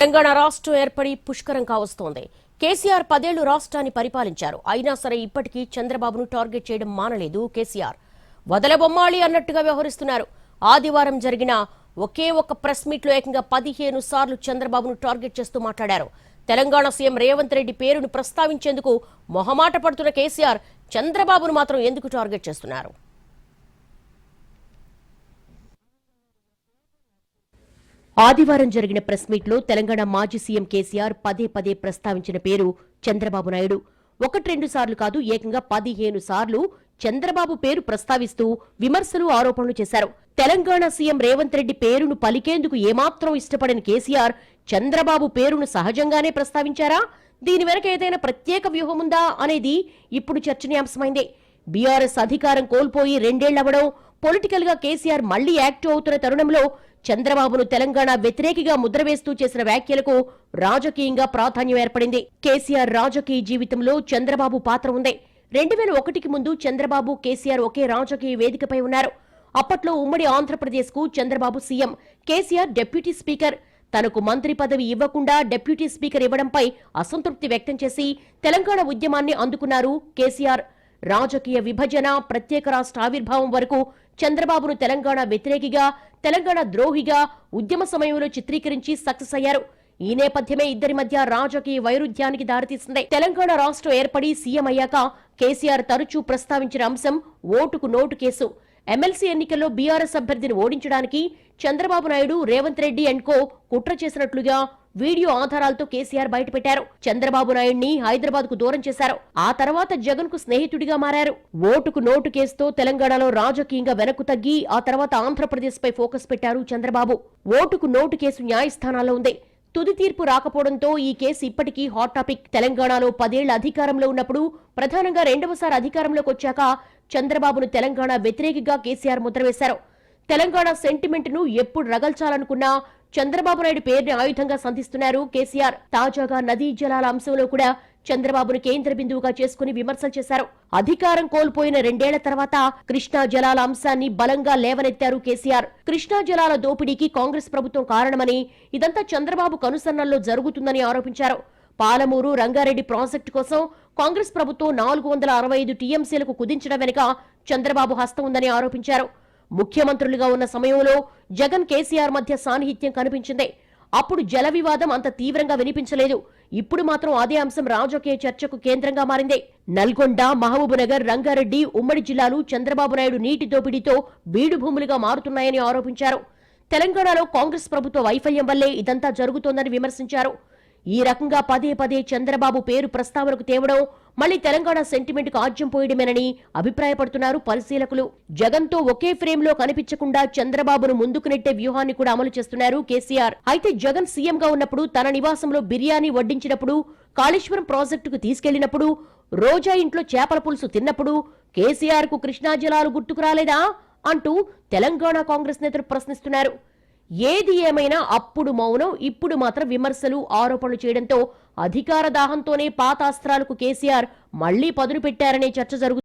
తెలంగాణ రాష్ట్రం ఏర్పడి పుష్కరం కావస్తోంది. కేసీఆర్ 10 ఏళ్లు రాష్ట్రాన్ని పరిపాలించారు. అయినా సరే ఇప్పటికీ చంద్రబాబును టార్గెట్ చేయడం మానలేదు కేసీఆర్. వదలబొమ్మాళి అన్నట్టుగా వ్యవహరిస్తున్నారు. ఆదివారం జరిగిన ఒకే ఒక ప్రెస్ మీట్లో ఏకంగా 15 సార్లు చంద్రబాబును టార్గెట్ చేస్తూ మాట్లాడారు. తెలంగాణ సీఎం రేవంత్ రెడ్డి పేరును ప్రస్తావించేందుకు మొహమాట పడుతున్న కేసీఆర్ చంద్రబాబును మాత్రం ఎందుకు టార్గెట్ చేస్తున్నారు? ఆదివారం జరిగిన ప్రెస్ మీట్లో తెలంగాణ మాజీ సీఎం కేసీఆర్ పదే ప్రస్తావించిన పేరు చంద్రబాబు నాయుడు. 1-2 సార్లు కాదు, ఏకంగా 15 సార్లు చంద్రబాబు పేరు ప్రస్తావిస్తూ విమర్శలు, ఆరోపణలు చేశారు. తెలంగాణ సీఎం రేవంత్ రెడ్డి పేరును పలికేందుకు ఏమాత్రం ఇష్టపడిన కేసీఆర్ చంద్రబాబు పేరును సహజంగానే ప్రస్తావించారా? దీని వెనక ఏదైనా ప్రత్యేక వ్యూహముందా అనేది ఇప్పుడు చర్చనీయాంశమైందే. బీఆర్ఎస్ అధికారం కోల్పోయి 2 ఏళ్లవడం, పొలిటికల్ గా కేసీఆర్ మళ్లీ యాక్టివ్ అవుతున్న తరుణంలో చంద్రబాబును తెలంగాణ వ్యతిరేకిగా ముద్రవేస్తూ చేసిన వ్యాఖ్యలకు రాజకీయంగా ప్రాధాన్యం ఏర్పడింది. కేసీఆర్ రాజకీయ జీవితంలో చంద్రబాబు పాత్ర ఉంది. 2001కి ముందు చంద్రబాబు, కేసీఆర్ ఒకే రాజకీయ వేదికపై ఉన్నారు. అప్పట్లో ఉమ్మడి ఆంధ్రప్రదేశ్ కు Chandrababu CM, KCR deputy speaker. తనకు మంత్రి పదవి ఇవ్వకుండా డిప్యూటీ స్పీకర్ ఇవ్వడంపై అసంతృప్తి వ్యక్తం చేసి తెలంగాణ ఉద్యమాన్ని అందుకున్నారు కేసీఆర్. రాజకీయ విభజన, ప్రత్యేక రాష్ట్ర ఆవిర్భావం వరకు చంద్రబాబును తెలంగాణ వ్యతిరేకిగా, తెలంగాణ ద్రోహిగా ఉద్యమ సమయంలో చిత్రీకరించి సక్సెస్ అయ్యారు. ఈ నేపథ్యమే ఇద్దరి మధ్య రాజకీయ వైరుధ్యానికి దారితీసింది. తెలంగాణ రాష్ట్రం ఏర్పడి సీఎం అయ్యాక కేసీఆర్ తరచూ ప్రస్తావించిన అంశం ఓటుకు నోటు కేసు. ఎమ్మెల్సీ ఎన్నికల్లో బీఆర్ఎస్ అభ్యర్థిని ఓడించడానికి చంద్రబాబు నాయుడు, రేవంత్ రెడ్డి అండ్ కో కుట్ర చేసినట్లుగా వీడియో ఆధారాలతో కేసీఆర్ బయటపెట్టారు. చంద్రబాబు నాయుడిని హైదరాబాద్ కు దూరం చేశారు. ఆ తర్వాత జగన్ కు స్నేహితుడిగా మారారు. ఓటుకు నోటు కేసుతో తెలంగాణలో రాజకీయంగా వెనక్కు తగ్గి ఆ తర్వాత ఆంధ్రప్రదేశ్ పై ఫోకస్ పెట్టారు చంద్రబాబు. ఓటుకు నోటు కేసు న్యాయస్థానాల్లో ఉంది. తుది తీర్పు రాకపోవడంతో ఈ కేసు ఇప్పటికీ హాట్ టాపిక్. తెలంగాణలో 10 ఏళ్ల అధికారంలో ఉన్నప్పుడు, ప్రధానంగా 2వసారి అధికారంలోకి వచ్చాక చంద్రబాబును తెలంగాణ వ్యతిరేకిగా కేసీఆర్ ముద్రవేశారు. తెలంగాణ సెంటిమెంట్ ను ఎప్పుడు రగల్చాలనుకున్నా చంద్రబాబు నాయుడు పేరుని ఆయుధంగా సంధిస్తున్నారు కేసీఆర్. తాజాగా నదీ జలాల అంశంలో కూడా చంద్రబాబును కేంద్ర బిందువుగా చేసుకుని విమర్శలు చేశారు. అధికారం కోల్పోయిన 2 ఏళ్ల తర్వాత కృష్ణా జలాల అంశాన్ని బలంగా లేవనెత్తారు కేసీఆర్. కృష్ణా జలాల దోపిడీకి కాంగ్రెస్ ప్రభుత్వం కారణమని, ఇదంతా చంద్రబాబు కనుసన్నల్లో జరుగుతుందని ఆరోపించారు. పాలమూరు, రంగారెడ్డి ప్రాజెక్టు కోసం కాంగ్రెస్ ప్రభుత్వం 465 టీఎంసీలకు కుదించడం వెనుక చంద్రబాబు హస్తం ఉందని ఆరోపించారు. ముఖ్యమంత్రులుగా ఉన్న సమయంలో జగన్, కేసీఆర్ మధ్య సాన్నిహిత్యం కనిపించింది. అప్పుడు జల వివాదం అంత తీవ్రంగా వినిపించలేదు. ఇప్పుడు మాత్రం అదే అంశం రాజకీయ చర్చకు కేంద్రంగా మారింది. నల్గొండ, మహబూబ్నగర్, రంగారెడ్డి ఉమ్మడి జిల్లాలు చంద్రబాబు నాయుడు నీటి దోపిడీతో బీడు భూములుగా మారుతున్నాయని ఆరోపించారు. తెలంగాణలో కాంగ్రెస్ ప్రభుత్వ వైఫల్యం వల్లే ఇదంతా జరుగుతోందని విమర్శించారు. ఈ రకంగా పదే చంద్రబాబు పేరు ప్రస్తావనకు తేవడం మళ్లీ తెలంగాణ సెంటిమెంట్ కు ఆజ్యం పోయడమేనని అభిప్రాయపడుతున్నారు పరిశీలకులు. జగన్ తో ఒకే ఫ్రేమ్ లో కనిపించకుండా చంద్రబాబును ముందుకు నెట్టే వ్యూహాన్ని కూడా అమలు చేస్తున్నారు కేసీఆర్. అయితే జగన్ సీఎం గా ఉన్నప్పుడు తన నివాసంలో బిర్యానీ వడ్డించినప్పుడు, కాళేశ్వరం ప్రాజెక్టుకు తీసుకెళ్లినప్పుడు, రోజా ఇంట్లో చేపల పులుసు తిన్నప్పుడు కేసీఆర్ కు కృష్ణా జలాలు గుర్తుకు రాలేదా అంటూ తెలంగాణ కాంగ్రెస్ నేతలు ప్రశ్నిస్తున్నారు. ఏది ఏమైనా అప్పుడు మౌనం, ఇప్పుడు మాత్రం విమర్శలు, ఆరోపణలు చేయడంతో అధికార దాహంతోనే పాత అస్త్రాలకు కేసీఆర్ మళ్లీ పదును పెట్టారనే చర్చ జరుగుతుంది.